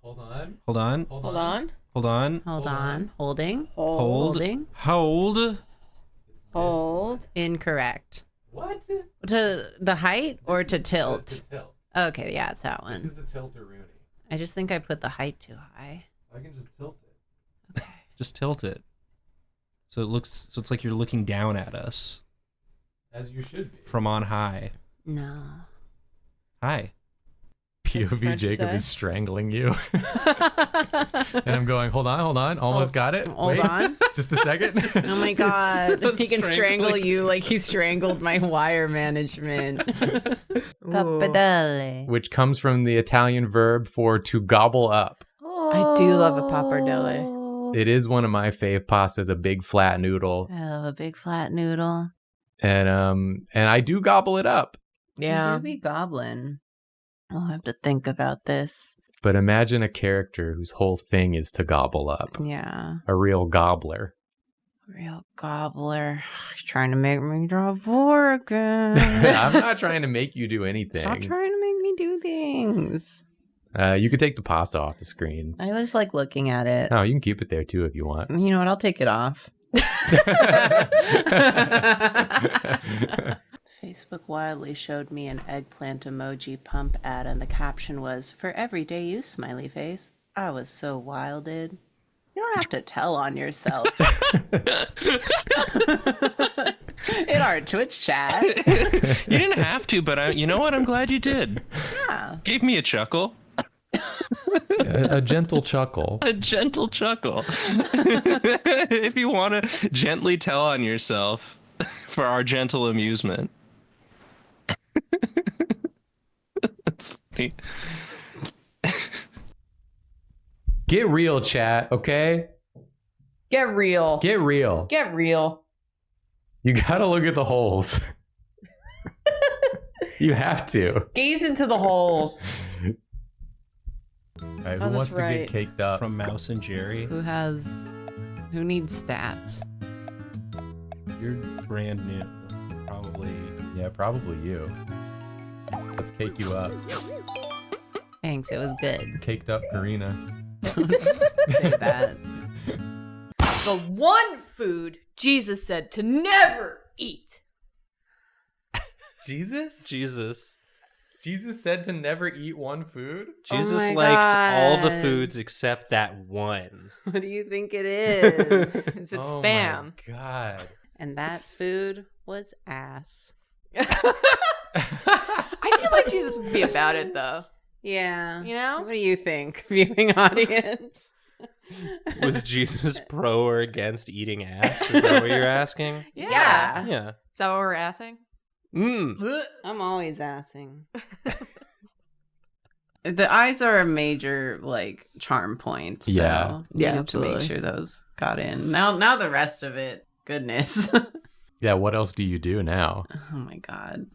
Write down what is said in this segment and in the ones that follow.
Hold on. Hold on. Hold on. Hold on. Hold on. Holding. Holding. Hold. Hold. Incorrect. What? To the height or to tilt? To tilt. Okay, yeah, it's that This one. is a tilt-a-rooney. I just think I put the height too high. I can just tilt it. Okay. Just tilt it. So it's like you're looking down at us. As you should be. From on high. No. Hi. POV Jacob is strangling you. And I'm going, hold on. Almost got it. Hold Wait, on. just a second. Oh my god. He can strangle Strangling. you like he strangled my wire management. Pappardelle. Which comes from the Italian verb for to gobble up. I do love a pappardelle. It is one of my fave pastas, a big flat noodle. I love a big flat noodle. And I do gobble it up. Yeah. You do be goblin. I'll have to think about this. But imagine a character whose whole thing is to gobble up. Yeah. A real gobbler. Real gobbler. He's trying to make me draw 4 again. I'm not trying to make you do anything. Stop trying to make me do things. You could take the pasta off the screen. I just like looking at it. No, you can keep it there too if you want. You know what? I'll take it off. Facebook wildly showed me an eggplant emoji pump ad, and the caption was, "For everyday use, smiley face." I was so wilded. You don't have to tell on yourself. In our Twitch chat. You didn't have to, but you know what? I'm glad you did. Yeah. Gave me a chuckle. A gentle chuckle. A gentle chuckle. If you want to gently tell on yourself for our gentle amusement. That's funny. Get real, chat, okay? Get real. Get real. Get real. You gotta look at the holes. You have to. Gaze into the holes. All right, Oh, who that's wants to right. get caked up? From Mouse and Jerry. Who needs stats? You're brand new. Probably. Yeah, probably you. Let's cake you up. Thanks, it was good. Caked up Karina. Say that. The one food Jesus said to never eat. Jesus? Jesus. Jesus said to never eat one food? Jesus my liked all the God. foods except that one. What do you think it is? Is it Oh spam? my God. And that food was ass. I feel like Jesus would be about it though. Yeah. You know? What do you think, viewing audience? Was Jesus pro or against eating ass? Is that what you're asking? Yeah. Yeah. Is that what we're asking? I'm always assing. The eyes are a major charm point. So Yeah. yeah, Yeah, to make absolutely. sure those got in. Now the rest of it, goodness. Yeah, what else do you do now? Oh my god.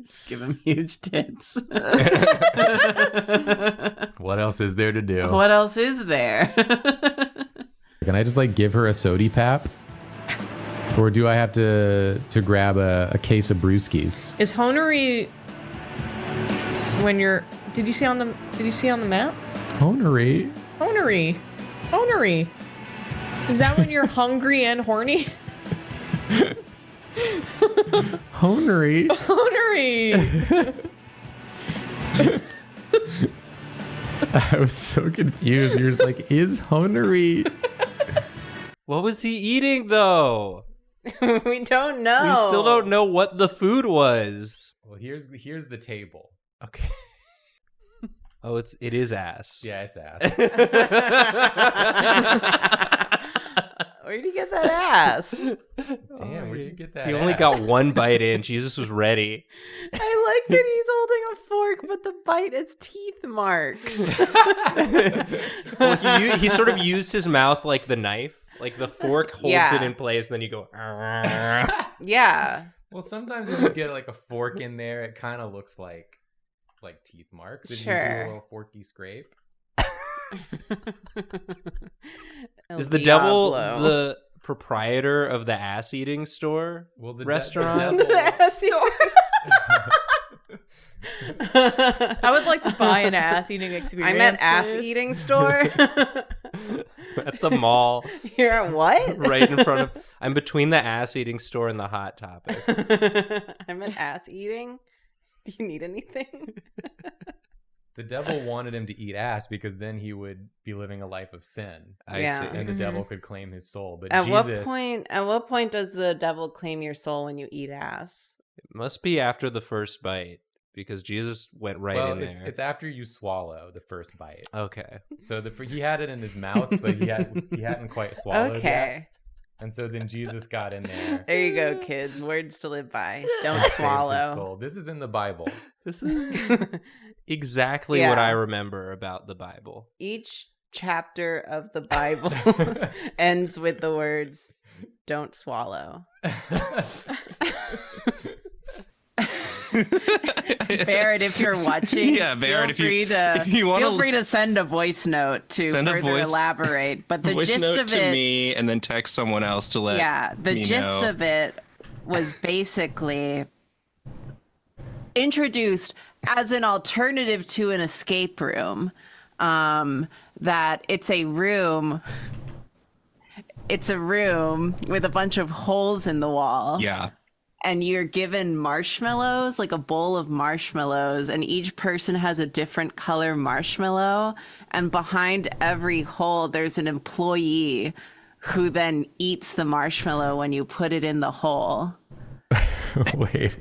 Just give him huge tits. What else is there to do? What else is there? Can I just give her a sody pap? Or do I have to grab a case of brewskis? Is honery when you're did you see on the map? Honery? Honery. Is that when you're hungry and horny? Honery? Honery. I was so confused. You're just like, is honery? What was he eating though? We don't know. We still don't know what the food was. Well, here's the table. Okay. Oh, it is ass. Yeah, it's ass. Where'd you get that ass? Damn, where'd you get that? He only ass? got one bite in. Jesus was ready. I like that he's holding a fork, but the bite is teeth marks. Well, he sort of used his mouth like the knife. Like the fork holds Yeah. it in place, and then you go. Yeah. Well, sometimes when you get a fork in there, it kind of looks like teeth marks. If you do Sure. a little forky scrape. Is the devil the proprietor of the ass eating store? Well, the Restaurant? devil, I would like to buy an ass-eating experience. I'm at please. ass-eating store. At the mall, You're at what? right in front of. I'm between the ass-eating store and the Hot Topic. I'm at ass-eating. Do you need anything? The devil wanted him to eat ass because then he would be living a life of sin. I Yeah. see. And the devil could claim his soul. But At Jesus, what point does the devil claim your soul when you eat ass? It must be after the first bite because Jesus went right well, in there. it's after you swallow the first bite. Okay. So he had it in his mouth, but he hadn't quite swallowed Okay. yet. And so then Jesus got in there. There you go, kids. Words to live by. Don't saved his swallow. soul. This is in the Bible. This is exactly Yeah. what I remember about the Bible. Each chapter of the Bible ends with the words, don't swallow. Barrett, if you're watching, Yeah, Barrett, feel free if you wanna feel free to send a voice note to Send a further voice- elaborate. But the Voice gist note of to it, me and then text someone else to let the me gist know. of it was basically introduced as an alternative to an escape room. That it's a room with a bunch of holes in the wall. Yeah. And you're given marshmallows, like a bowl of marshmallows, and each person has a different color marshmallow. And behind every hole, there's an employee who then eats the marshmallow when you put it in the hole. Wait.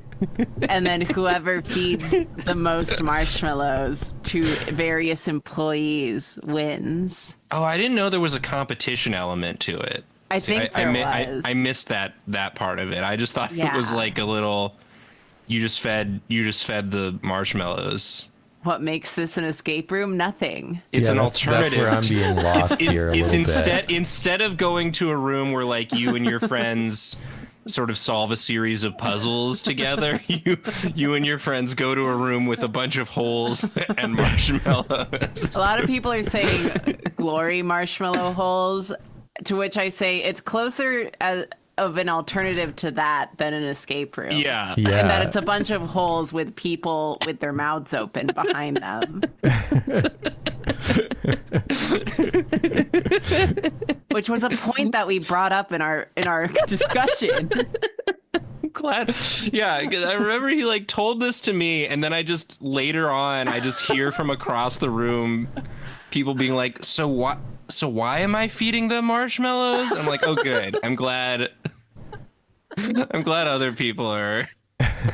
And then whoever feeds the most marshmallows to various employees wins. Oh, I didn't know there was a competition element to it. I think there was. I missed that part of it. I just thought it was Yeah. like a little. You just fed the marshmallows. What makes this an escape room? Nothing. It's Yeah, an that's alternative. where I'm being lost here a It's little bit. instead of going to a room where like you and your friends sort of solve a series of puzzles together, you and your friends go to a room with a bunch of holes and marshmallows. A lot of people are saying glory marshmallow holes, to which I say it's closer of an alternative to that than an escape room. Yeah. Yeah. And that it's a bunch of holes with people with their mouths open behind them. Which was a point that we brought up in our discussion. Glad. Yeah, 'cause I remember he like told this to me, and then I just later on I just hear from across the room people being like, so why am I feeding them marshmallows? I'm like, oh good. I'm glad other people are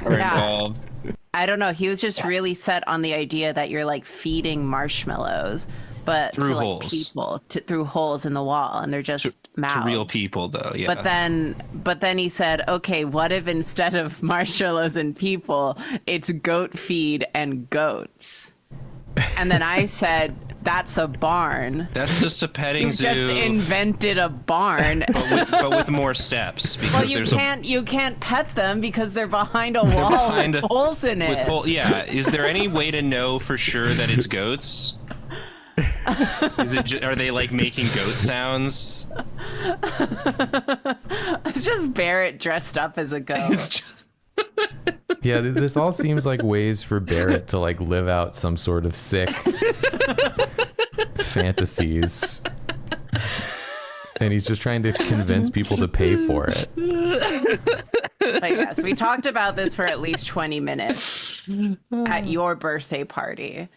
involved. I don't know. He was just really set on the idea that you're like feeding marshmallows, but Through to like holes. people through holes in the wall, and they're just mouths. To real people though, yeah. But then he said, okay, what if instead of marshmallows and people, it's goat feed and goats? And then I said, that's a barn. That's just a petting You zoo, just invented a barn. but with more steps because Well, you there's can't pet them because they're behind a wall behind with a- holes in it. yeah. Is there any way to know for sure that it's goats? Are they like making goat sounds? It's just Barrett dressed up as a goat. It's just Yeah, this all seems like ways for Barrett to like live out some sort of sick fantasies. And he's just trying to convince people to pay for it. But yes, we talked about this for at least 20 minutes at your birthday party.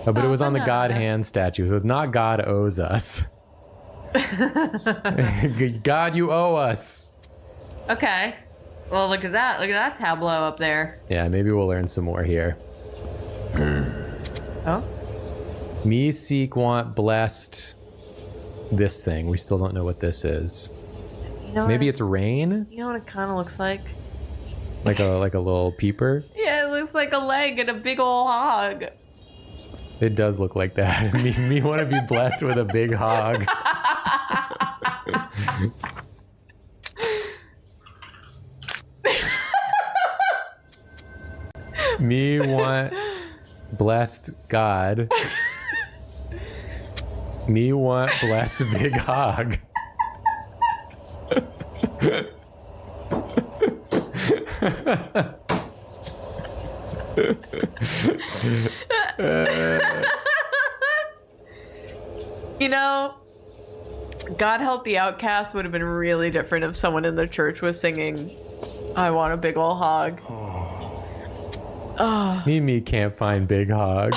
Oh, but it was on the God hand statue, so it's not God owes us. God, you owe us. Okay. Well, look at that. Look at that tableau up there. Yeah, maybe we'll learn some more here. Oh? Me seek want blessed this thing. We still don't know what this is. You know Maybe what, it's rain? You know what it kind of looks like? Like a little peeper? Yeah, it looks like a leg and a big ol' hog. It does look like that. Me want to be blessed with a big hog. Me want blessed God. Me want blessed big hog. You know, God Help the Outcast would have been really different if someone in the church was singing, I want a big ol' hog. Oh. Me can't find big hog.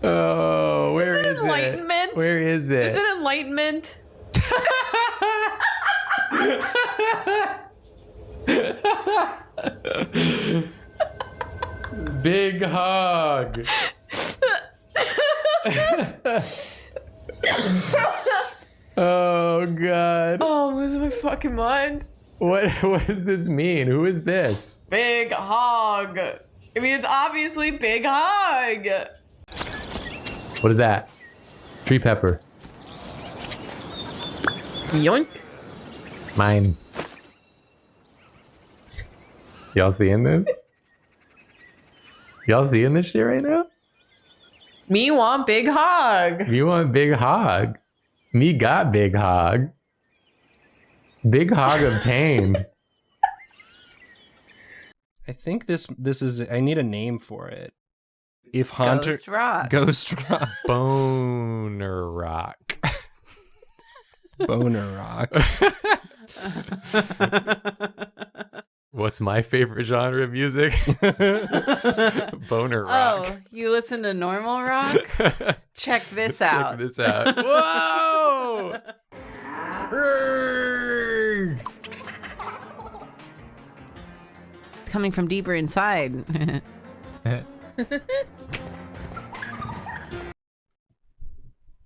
Oh, where is it? Enlightenment? Where is it? Is it Enlightenment? Big hog. Oh god. Oh, I'm losing my fucking mind. What does this mean? Who is this? Big hog. I mean, it's obviously big hog. What is that? Tree pepper. Yoink. Mine. Y'all seeing this? Y'all seeing this shit right now? Me want big hog. You want big hog? Me got big hog. Big hog obtained. I think this is. I need a name for it. If Haunter Ghost rock. Ghost Rock, Boner rock. Boner Rock. What's my favorite genre of music? Boner rock. Oh, you listen to normal rock? Check this out. Check this out. Whoa! It's coming from deeper inside.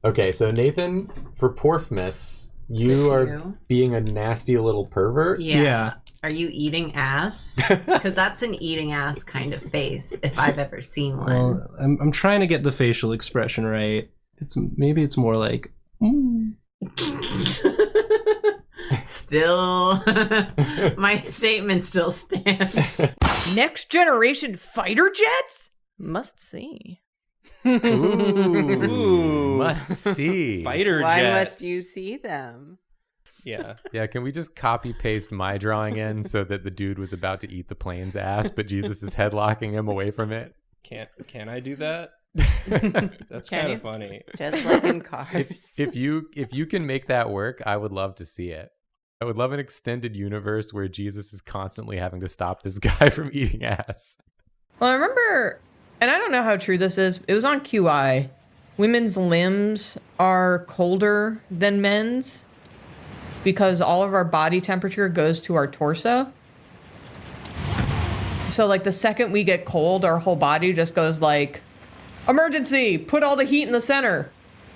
Okay, so Nathan, for Porfmas, you this are you? being a nasty little pervert. Yeah. Are you eating ass? Because that's an eating ass kind of face, if I've ever seen one. Well, I'm trying to get the facial expression right. Maybe it's more like. Still, my statement still stands. Next generation fighter jets? Must see. Ooh, must see. Fighter Why jets. must you see them? Yeah. Yeah, can we just copy paste my drawing in so that the dude was about to eat the plane's ass, but Jesus is headlocking him away from it? Can I do that? That's Can kind you? of funny. Just like in cars. If you can make that work, I would love to see it. I would love an extended universe where Jesus is constantly having to stop this guy from eating ass. Well, I remember, and I don't know how true this is, it was on QI. Women's limbs are colder than men's because all of our body temperature goes to our torso. So, like, the second we get cold, our whole body just goes like, emergency, put all the heat in the center.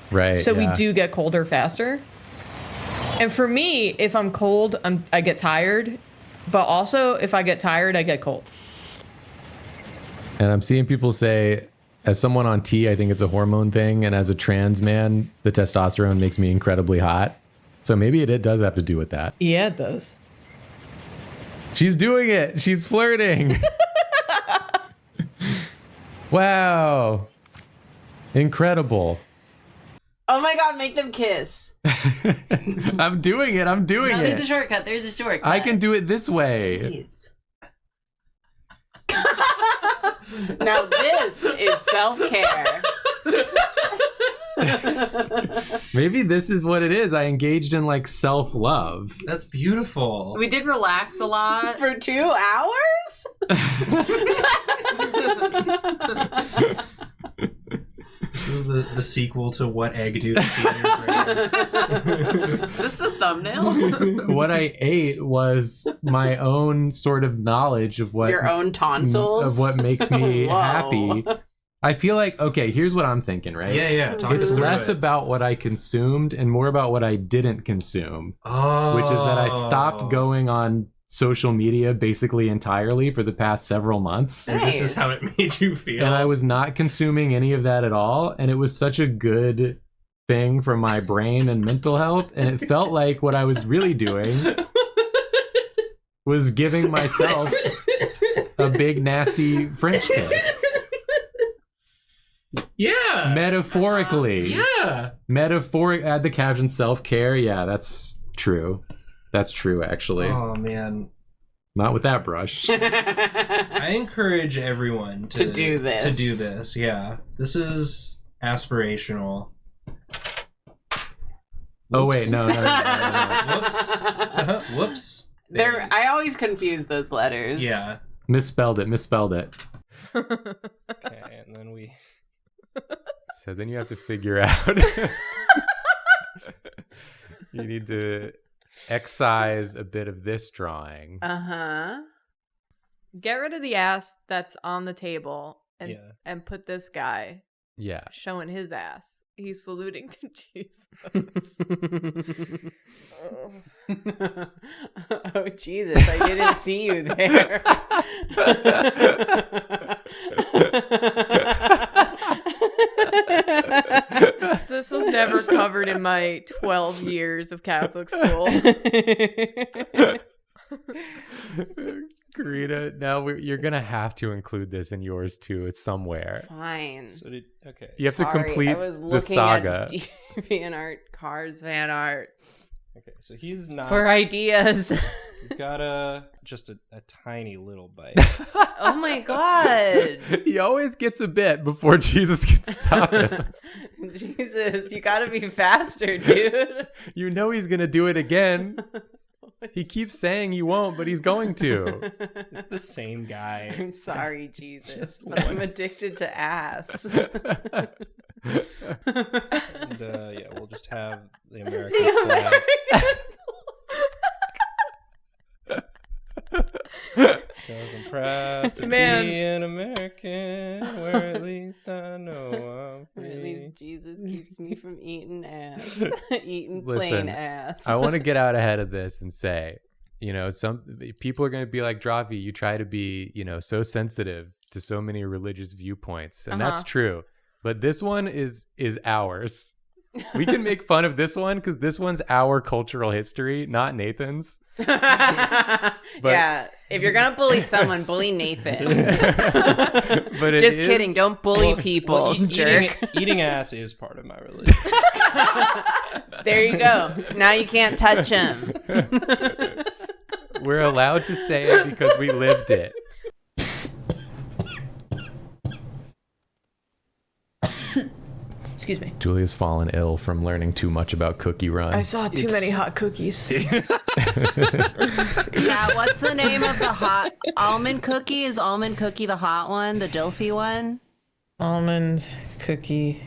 Right. So yeah. we do get colder faster. And for me, if I'm cold, I get tired. But also, if I get tired, I get cold. And I'm seeing people say, as someone on T, I think it's a hormone thing. And as a trans man, the testosterone makes me incredibly hot. So maybe it does have to do with that. Yeah, it does. She's doing it. She's flirting. Wow. Incredible. Oh my god, make them kiss. I'm doing it. I'm doing No, there's a it. shortcut. There's a shortcut. I can do it this way. Jeez. Now this is self-care. Maybe this is what it is. I engaged in like self-love. That's beautiful. We did relax a lot. For 2 hours? This is the sequel to What Egg Do to See in Your Brain. Is this the thumbnail? What I ate was my own sort of knowledge of what Your own tonsils? of what makes me Whoa. happy. I feel like, okay, here's what I'm thinking, right? Yeah. Talk It's us through less it. about what I consumed and more about what I didn't consume, Oh. which is that I stopped going on social media basically entirely for the past several months. And this is how it made you feel. And I was not consuming any of that at all. And it was such a good thing for my brain and mental health. And it felt like what I was really doing was giving myself a big, nasty French kiss. Yeah. Metaphorically. Yeah. Add the caption self-care. Yeah, that's true. That's true, actually. Oh man. Not with that brush. I encourage everyone To do this. To do this, yeah. This is aspirational. Oh, wait, no. Whoops. Whoops. I always confuse those letters. Yeah. Misspelled it. Okay, and then we... So then you have to figure out... You need to excise a bit of this drawing. Get rid of the ass that's on the table and put this guy Yeah. showing his ass. He's saluting to Jesus. Oh, Jesus, I didn't see you there. This was never covered in my 12 years of Catholic school. Karina, now you're going to have to include this in yours too. It's somewhere. Fine. So okay. You have to complete I was the looking saga. at DeviantArt, Cars fan art Okay, so he's not... for ideas. You've got just a tiny little bite. Oh my God. He always gets a bit before Jesus can stop him. Jesus, you gotta be faster, dude. You know he's going to do it again. He keeps saying he won't, but he's going to. It's the same guy. I'm sorry, Jesus, but I'm addicted to ass. And, yeah, we'll just have the American flag. Because I'm proud to Man. be an American, where at least I know I'm Or at free. least Jesus keeps me from eating ass. Eating Listen, plain ass. I want to get out ahead of this and say, you know, some people are going to be like, Drawfee, you try to be, you know, so sensitive to so many religious viewpoints. And that's true. But this one is ours. We can make fun of this one because this one's our cultural history, not Nathan's. Yeah, if you're gonna bully someone, bully Nathan. But Just kidding, don't bully people, jerk. Eating ass is part of my religion. There you go. Now you can't touch him. We're allowed to say it because we lived it. Excuse me. Julia's fallen ill from learning too much about Cookie Run. I saw too many hot cookies. Yeah, what's the name of the hot almond cookie? Is almond cookie the hot one, the Drawfee one? Almond cookie.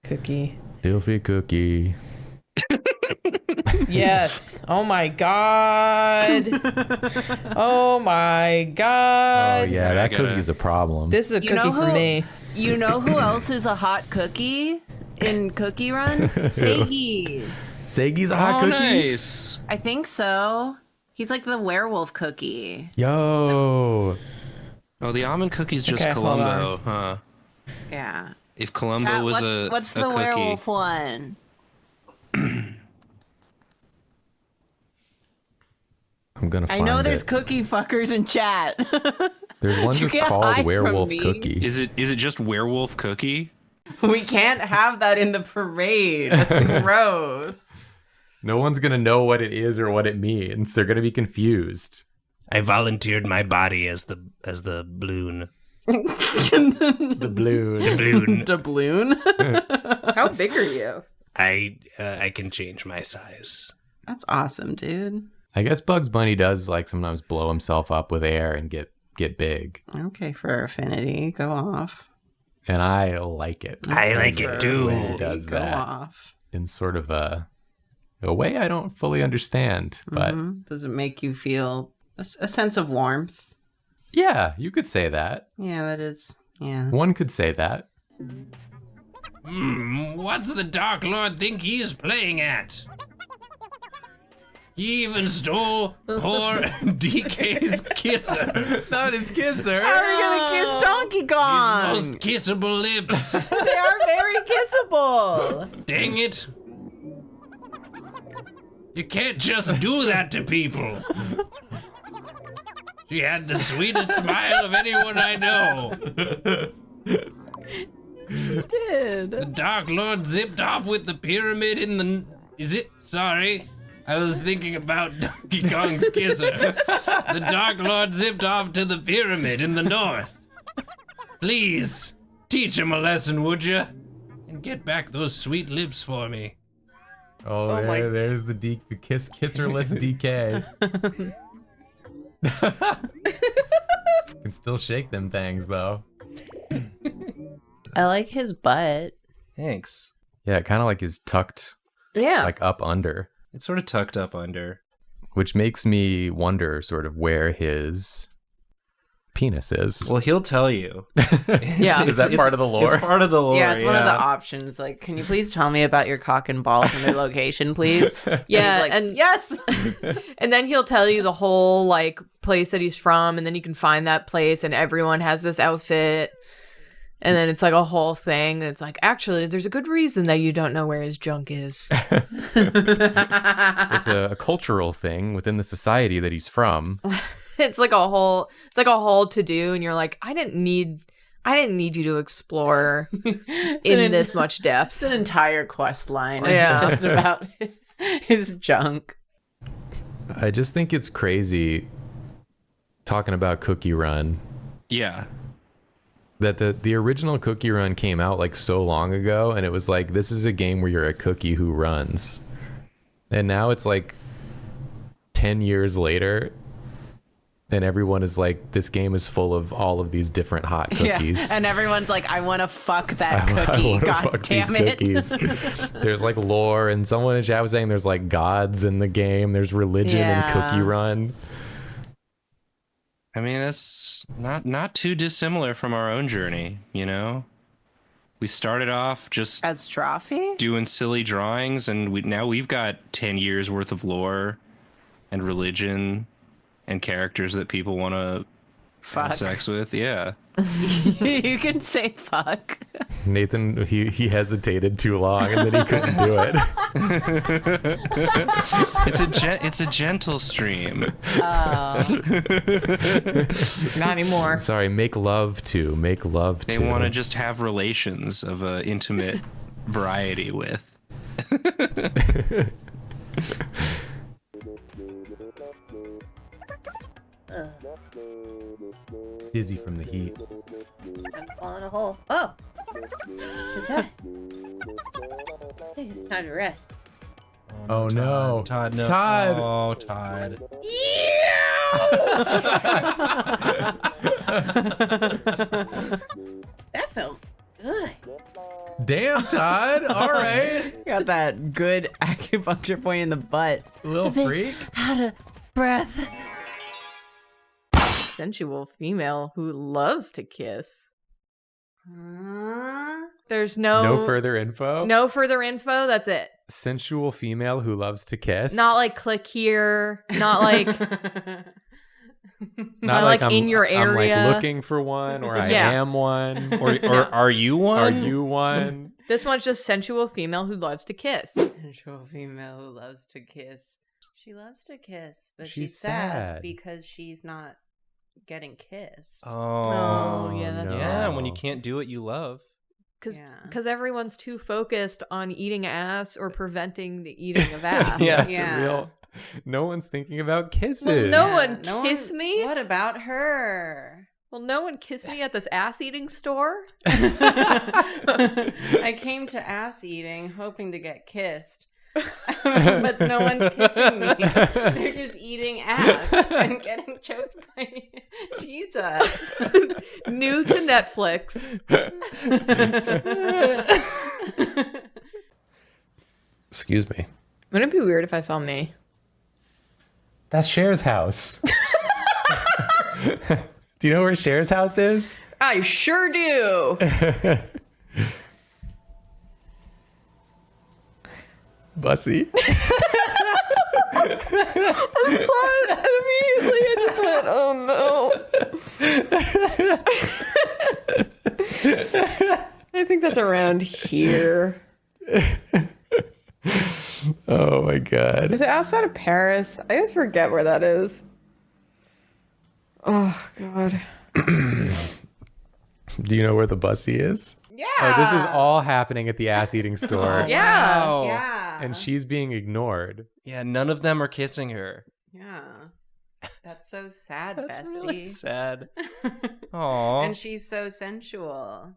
Drawfee cookie. Yes. Oh my god. Oh my god. Oh yeah, I that gotta- cookie's a problem. This is a You know cookie for who- me. You know who else is a hot cookie in Cookie Run? Seigi. Segi's a hot cookie? Nice. I think so. He's like the werewolf cookie. Yo. Oh, the almond cookie's just Okay, hold Columbo, huh? Yeah. If Columbo Chat, was what's a the cookie. werewolf one? I'm gonna I find know there's it. cookie fuckers in chat. There's one You just can't hide called from Werewolf me. Cookie. Is it just werewolf cookie? We can't have that in the parade. That's gross. No one's gonna know what it is or what it means. They're gonna be confused. I volunteered my body as the balloon. The blue. Balloon. Doubloon? How big are you? I can change my size. That's awesome, dude. I guess Bugs Bunny does like sometimes blow himself up with air and get big, Okay, for affinity, go off. and I like it. I like For it too. When he affinity, does go that. off. In sort of a way I don't fully understand, but Does it make you feel a sense of warmth? yeah, you could say that. Yeah, that is. Yeah. One could say that. What's the Dark Lord think he is playing at? He even stole poor DK's kisser. Not his kisser. How are you gonna kiss Donkey Most Kong? kissable lips. They are very kissable. Dang it. You can't just do that to people. She had the sweetest smile of anyone I know. did. The Dark Lord zipped off with the pyramid in the... Is it? Sorry. I was thinking about Donkey Kong's kisser. The Dark Lord zipped off to the pyramid in the north. Please, teach him a lesson, would you? And get back those sweet lips for me. Oh, there's the kisserless DK. Can still shake them things though. I like his butt. Thanks. Yeah, it kind of like is tucked Yeah. like up under, It's sort of tucked up under. which makes me wonder sort of where his penis is. Well, he'll tell you. Yeah. Is that part of the lore? It's part of the lore. Yeah, it's one of the options. Like, can you please tell me about your cock and balls and their location, please? Yeah, Like, and yes. and then he'll tell you the whole like place that he's from, and then you can find that place, and everyone has this outfit. And then it's like a whole thing. It's like, actually, there's a good reason that you don't know where his junk is. It's a cultural thing within the society that he's from. It's like a whole to do, and you're like, I didn't need you to explore in this much depth. It's an entire quest line. Yeah. It's just about his junk. I just think it's crazy talking about Cookie Run. Yeah. That the original Cookie Run came out like so long ago, and it was like, this is a game where you're a cookie who runs. And now it's like 10 years later, and everyone is like, this game is full of all of these different hot cookies. Yeah. And everyone's like, I want to fuck that I cookie. wanna God fuck these damn it. cookies. There's like lore, and someone in chat was saying there's like gods in the game. There's religion in Yeah. Cookie Run. I mean, that's not too dissimilar from our own journey, you know? We started off just As Drawfee? doing silly drawings, and now we've got 10 years worth of lore and religion and characters that people want to have Fuck. sex with. Yeah. You can say fuck. Nathan, he hesitated too long, and then he couldn't do it. It's a gentle stream. Not anymore. Sorry, make love to. They want to just have relations of an intimate variety with. dizzy from the heat. I'm falling a hole. Oh! What's that? I think it's time to rest. Oh no. Todd, no. Todd. Oh, Todd. That felt good. Damn, Todd. All right. Got that good acupuncture point in the butt. Little freak. Out of breath. Sensual female who loves to kiss. There's No further info. no further info. That's it. Sensual female who loves to kiss. Not like click here. Not like Not like I'm, in your I'm area. like looking for one, or I Yeah. am one, Or are you are one? you one? this one's just sensual female who loves to kiss. Sensual female who loves to kiss. She loves to kiss, but She's she's sad sad. because she's not getting kissed. Oh, yeah, that's no. Yeah, when you can't do what you love. Because Yeah. everyone's too focused on eating ass or preventing the eating of ass. Yeah. That's Yeah. a real. No one's thinking about kisses. Well, no Yeah, one kiss me? What about her? Well, no one kissed me at this ass eating store. I came to ass eating hoping to get kissed. But no one's kissing me. They're just eating ass and getting choked by Jesus. New to Netflix. Excuse me. Wouldn't it be weird if I saw me? That's Cher's house. Do you know where Cher's house is? I sure do. Bussy. I saw it and immediately I just went, oh no. I think that's around here. Oh my god. Is it outside of Paris? I always forget where that is. Oh god. Do you know where the Bussy is? Yeah. Oh, this is all happening at the ass-eating store. Oh, Yeah. wow. Yeah. And she's being ignored. Yeah, none of them are kissing her. Yeah. That's so sad, That's bestie. really sad. Aww. And she's so sensual.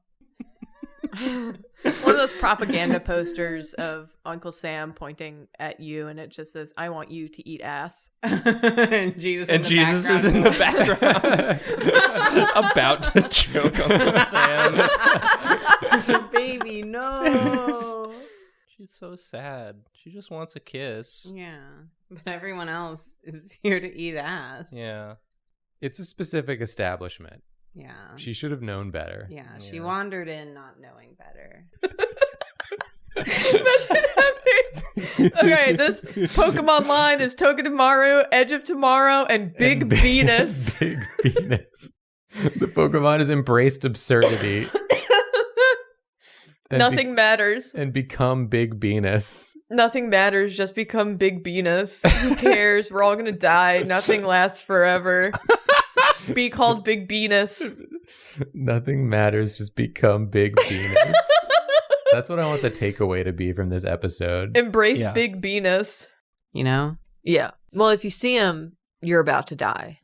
One of those propaganda posters of Uncle Sam pointing at you, and it just says, "I want you to eat ass." And Jesus, is in the background. About to choke Uncle Sam. Baby, no. She's so sad. She just wants a kiss. Yeah, but everyone else is here to eat ass. Yeah. It's a specific establishment. Yeah. She should have known better. Yeah, she Yeah. wandered in not knowing better. Okay, this Pokemon line is Togedemaru, Edge of Tomorrow, and Big Venus. Big Venus. The Pokemon has embraced absurdity. and Nothing matters. and become Big Venus. Nothing matters. Just become Big Venus. Who cares? We're all gonna die. Nothing lasts forever. Be called Big Venus. Nothing matters, just become Big Venus. That's what I want the takeaway to be from this episode. Embrace Yeah. Big Venus. You know? Yeah. Well, if you see him, you're about to die.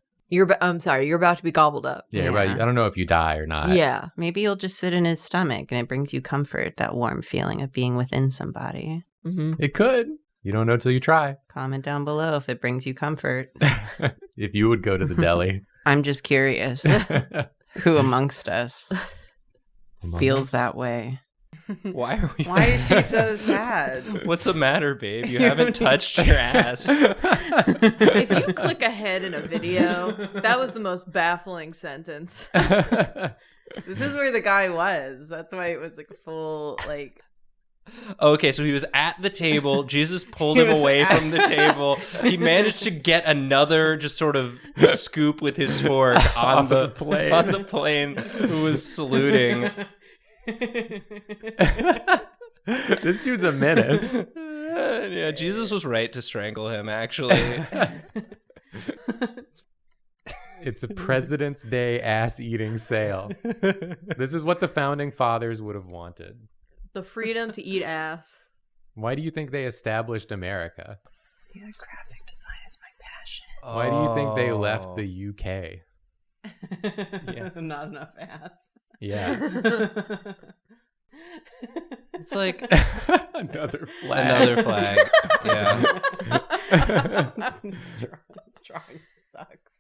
I'm sorry, you're about to be gobbled up. Yeah, Yeah. right. I don't know if you die or not. Yeah. Maybe you'll just sit in his stomach and it brings you comfort, that warm feeling of being within somebody. Mm-hmm. It could. You don't know till you try. Comment down below if it brings you comfort. If you would go to the deli. I'm just curious. Who amongst us feels that way? Why are we Why is she so sad? What's the matter, babe? You haven't touched your ass. If you click ahead in a video, that was the most baffling sentence. This is where the guy was. That's why it was like a full, like... Okay, so he was at the table. Jesus pulled He him was away at- from the table. He managed to get another just sort of scoop with his fork on Off the the plane. on the plane who was saluting. This dude's a menace. Yeah, Jesus was right to strangle him, actually. It's a President's Day ass-eating sale. This is what the founding fathers would have wanted. The freedom to eat ass. Why do you think they established America? Yeah, graphic design is my Why do you think they left Oh. the UK? passion. Yeah. Not enough ass. Yeah. It's like Another flag. another flag. Yeah. Strong sucks.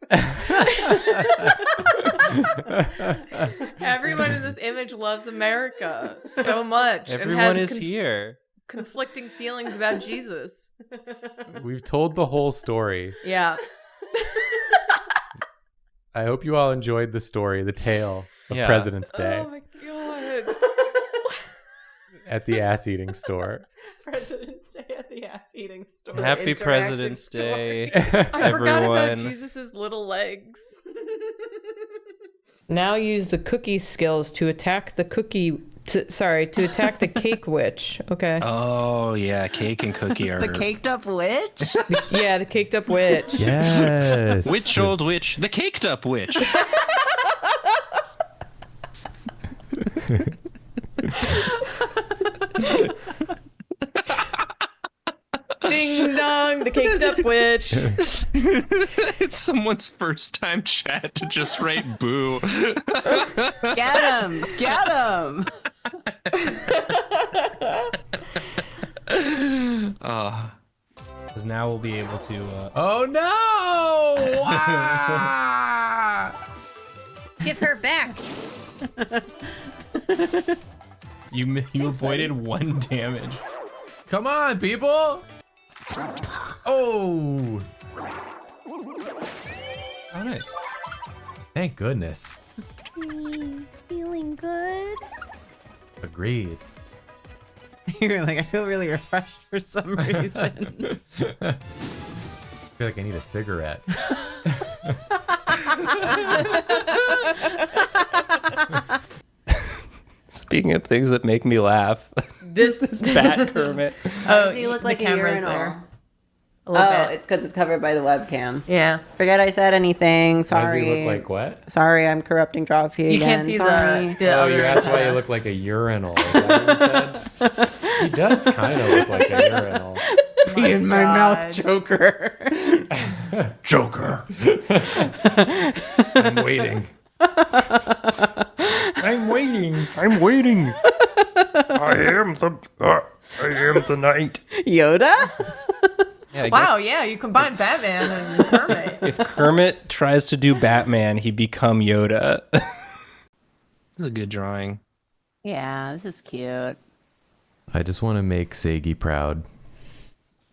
Everyone in this image loves America so much. Everyone and has is here. conflicting feelings about Jesus. We've told the whole story. Yeah. I hope you all enjoyed the story, the tale of Yeah. President's Day Oh my god. at the ass-eating store. President's Day at the ass eating store. Happy Interactive President's story. Day. I forgot about Everyone. Jesus's little legs. Now use the cookie skills to attack the to attack the cake witch. Okay. Oh yeah, cake and cookie are The caked up witch? Yeah, the caked up witch. Yes. Witch, old witch, the caked up witch. Ding dong, the caked up witch. It's someone's first time chat to just write boo. Get him! Get him! Because now we'll be able to. Oh no! Give her back. You avoided one damage. Come on, people! Oh! Oh, nice. Thank goodness. Feeling good? Agreed. You're like, I feel really refreshed for some reason. I feel like I need a cigarette. Speaking of things that make me laugh, This this Bat Kermit. Oh, Does he look the like a camera's urinal? there. little Oh, bit. it's because it's covered by the webcam. Yeah. Forget I said anything. Why Sorry. does he look like what? Sorry, I'm corrupting Drawfee You again. can't see Sorry. the Oh, other you asked why antenna. you look like a urinal. Is that what you said? He does kind of look like a urinal. Pee in my mouth, God. Joker. Joker. I'm waiting. I'm waiting. I'm waiting. I am the knight. Yoda? Yeah, I Wow, yeah, you combine Batman and Kermit. guess if Kermit tries to do Batman, he'd become Yoda. This is a good drawing. Yeah, this is cute. I just want to make Seigi proud.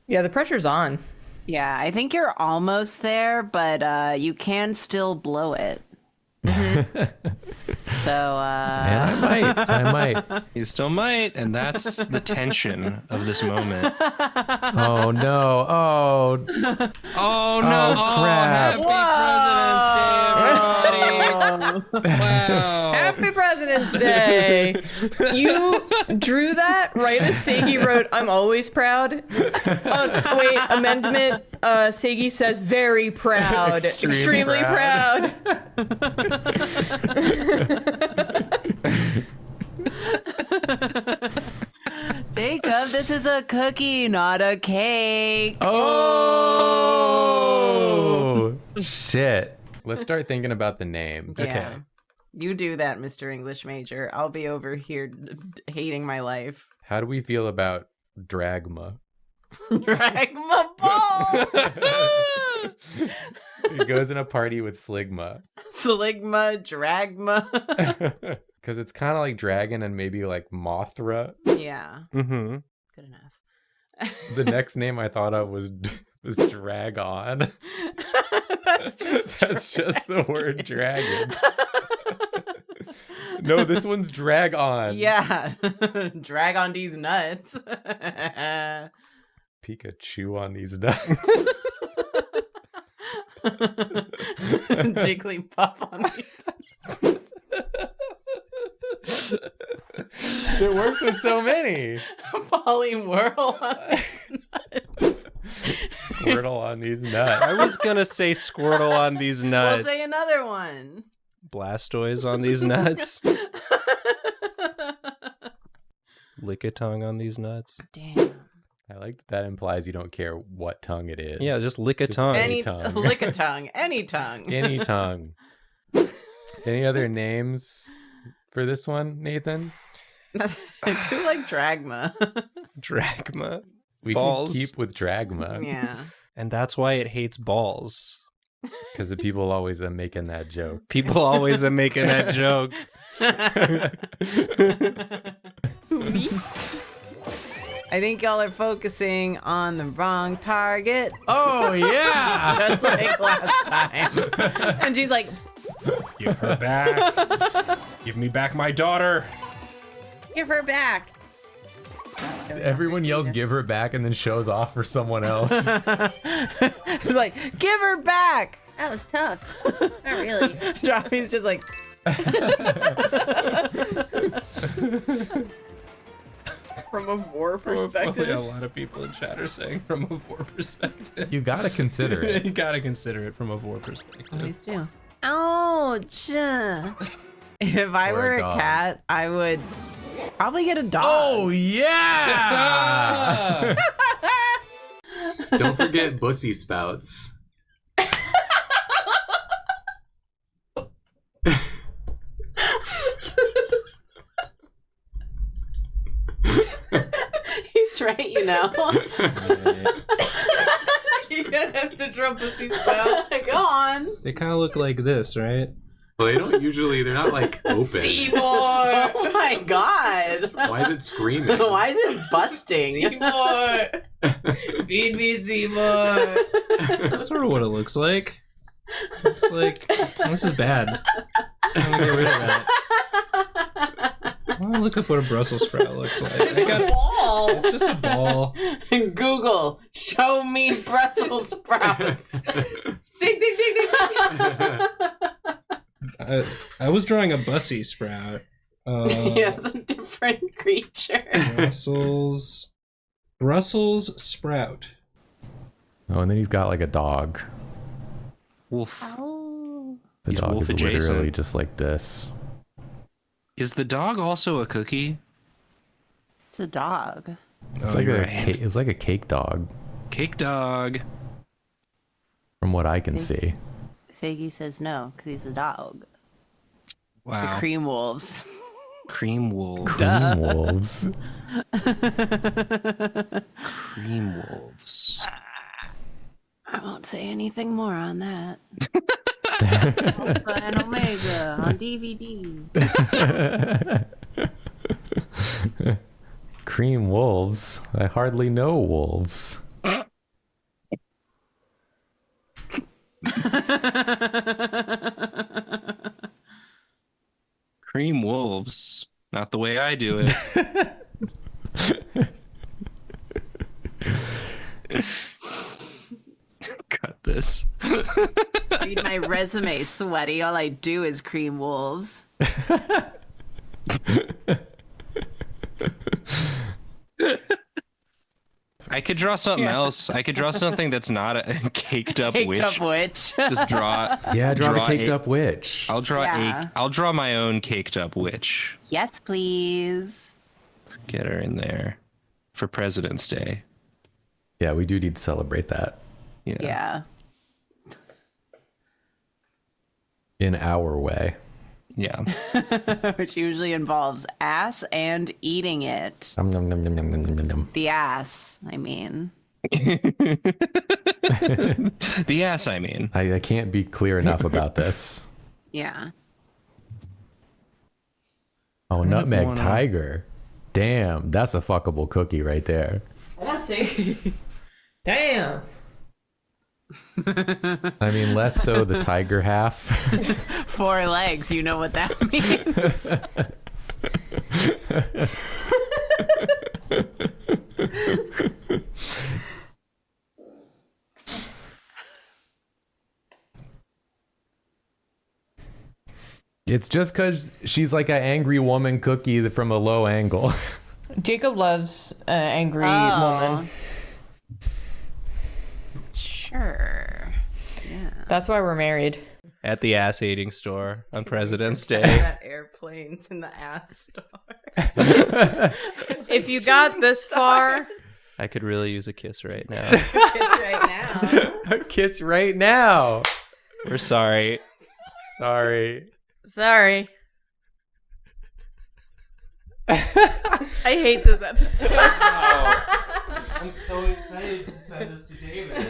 Yeah, the pressure's on. Yeah, I think you're almost there, but you can still blow it. So, And I might. He still might, and that's the tension of this moment. Oh no. Oh. Oh no! Oh, crap. Happy President's Day, everybody! Wow! Happy President's Day! You drew that right as Seigi wrote, I'm always proud. Oh, wait, amendment. Seigi says very proud. Extremely proud. Jacob, this is a cookie, not a cake. Oh. Shit. Let's start thinking about the name. Yeah. You do that, Mr. English major. I'll be over here hating my life. How do we feel about Dragma? Drag my ball! He goes in a party with Sligma. Sligma, dragma. Because it's kind of like dragon and maybe like Mothra. Yeah, Mm-hmm. good enough. The next name I thought of was Dragon. That's just That's just the word dragon. No, this one's drag on. Yeah. Drag on these nuts. Pikachu on these nuts. Jigglypuff on these It works with so many. Polywhirl on these nuts. Squirtle on these nuts. I was gonna say Squirtle on these nuts. We'll say another one. Blastoise on these nuts. Lickitung on these nuts. Damn. I like that implies you don't care what tongue it is. Yeah, just lick a tongue. Any Any tongue. lick a tongue. Any tongue. Any tongue. Any other names for this one, Nathan? I do like dragma. Dragma. We Balls. can keep with Dragma. Yeah. And that's why it hates balls. Because the people always are making that joke. People always are making that joke. I think y'all are focusing on the wrong target. Oh, yeah! Just like last time. And she's like, Give her back. Give me back my daughter. give her back. Everyone yells, give her back, and then shows off for someone else. It's like, give her back. That was tough. Not really. Drawfee's just like, from a vor perspective. A lot of people in chat are saying from a vor perspective. You gotta consider it. You gotta consider it from a vor perspective. Always do. Ouch. If I Or a were a dog. cat, I would probably get a dog. Oh, yeah! Don't forget Bussy Spouts. He's right, you know. You're gonna have to draw pussy spouts. Go on. They kind of look like this, right? Well, they don't usually, they're not like open. Seymour! Oh my god. Why is it screaming? Why is it busting? Seymour! Feed me, Seymour! That's sort of what it looks like. It's like, this is bad. I'm gonna get rid of that. I want to look up what a Brussels sprout looks like. I got, Ball! it's just a ball. Google, show me Brussels sprouts. Ding, ding, ding, ding, ding. I was drawing a Bussy sprout. Yeah, it's a different creature. Brussels sprout. Oh, and then he's got like a dog. Wolf. Oh. The He's dog wolf is adjacent. literally just like this. Is the dog also a cookie? It's a dog. It's Oh, like you're a right. it's like a cake dog, Cake dog. from what I can See? see. Seigi says no, because he's a dog. Wow. The cream wolves. Cream wolves. Cream wolves. Cream wolves. I won't say anything more on that. Alpha and Omega on DVD. Cream wolves. I hardly know wolves. Cream wolves. Not the way I do it. Cut this. Read my resume, sweaty. All I do is cream wolves. I could draw something else. I could draw something that's not a caked up Caked witch. up witch. Just draw. Yeah, draw the Draw caked a- up witch. I'll draw Yeah. I'll draw my own caked up witch. Yes, please. Let's get her in there for President's Day. Yeah, we do need to celebrate that Yeah. in our way. Yeah. Which usually involves ass and eating it. Nom, nom, nom, nom, nom, nom, nom, nom. The ass, I mean. The ass, I mean. I can't be clear enough about this. Yeah. Oh, nutmeg tiger. Damn, that's a fuckable cookie right there. I want to see. Damn. I mean, less so the tiger half. 4 legs, you know what that means. It's just because she's like an angry woman cookie from a low angle. Jacob loves angry Oh. woman. Sure. Yeah. That's why we're married. At the ass eating store on President's Day. Got airplanes in the ass store. If you got this far, I could really use a kiss right now. Kids right now. A kiss right now. We're sorry. Sorry. sorry. I hate this episode. I'm so excited to send this to David.